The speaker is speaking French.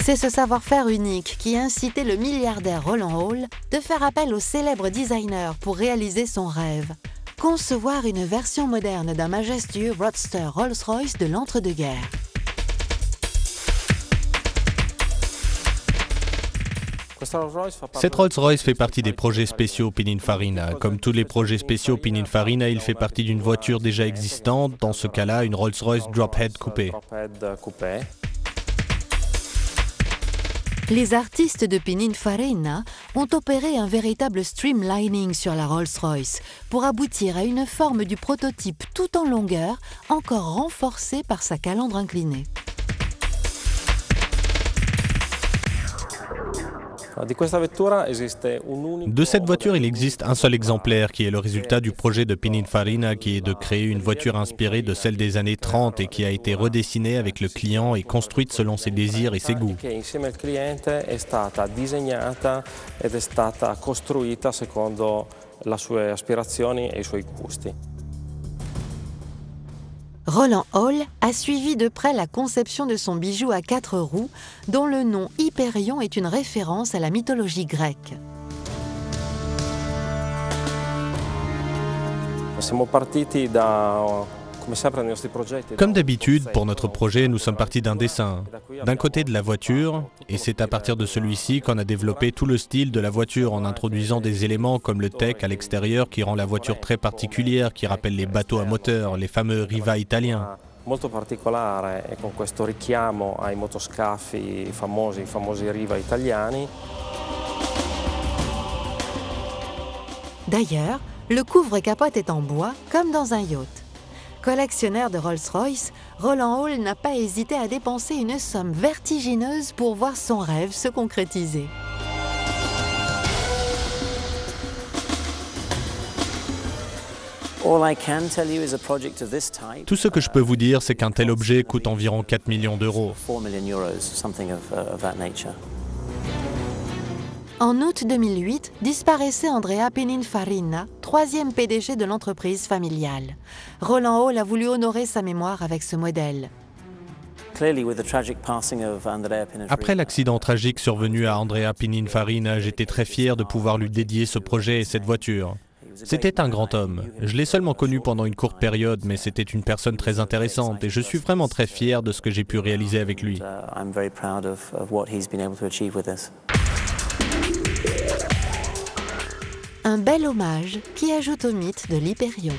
C'est ce savoir-faire unique qui a incité le milliardaire Roland Hall de faire appel au célèbre designer pour réaliser son rêve. Concevoir une version moderne d'un majestueux roadster Rolls-Royce de l'entre-deux-guerres. Cette Rolls-Royce fait partie des projets spéciaux Pininfarina. Comme tous les projets spéciaux Pininfarina, il fait partie d'une voiture déjà existante, dans ce cas-là une Rolls-Royce Drophead coupé. Les artistes de Pininfarina ont opéré un véritable streamlining sur la Rolls-Royce pour aboutir à une forme du prototype tout en longueur, encore renforcée par sa calandre inclinée. De cette voiture, il existe un seul exemplaire qui est le résultat du projet de Pininfarina qui est de créer une voiture inspirée de celle des années 30 et qui a été redessinée avec le client et construite selon ses désirs et ses goûts. Roland Hall a suivi de près la conception de son bijou à 4 roues, dont le nom Hyperion est une référence à la mythologie grecque. Comme d'habitude, pour notre projet, nous sommes partis d'un dessin. D'un côté de la voiture, et c'est à partir de celui-ci qu'on a développé tout le style de la voiture en introduisant des éléments comme le tech à l'extérieur qui rend la voiture très particulière, qui rappelle les bateaux à moteur, les fameux Riva italiens. Molto particolare e con questo richiamo ai motoscafi famosi, i famosi Riva italiani. D'ailleurs, le couvre-capote est en bois, comme dans un yacht. Collectionneur de Rolls-Royce, Roland Hall n'a pas hésité à dépenser une somme vertigineuse pour voir son rêve se concrétiser. Tout ce que je peux vous dire, c'est qu'un tel objet coûte environ 4 millions d'euros. En août 2008, disparaissait Andrea Pininfarina, troisième PDG de l'entreprise familiale. Roland Hall a voulu honorer sa mémoire avec ce modèle. Après l'accident tragique survenu à Andrea Pininfarina, j'étais très fier de pouvoir lui dédier ce projet et cette voiture. C'était un grand homme. Je l'ai seulement connu pendant une courte période, mais c'était une personne très intéressante et je suis vraiment très fier de ce que j'ai pu réaliser avec lui. Un bel hommage qui ajoute au mythe de l'Hyperion.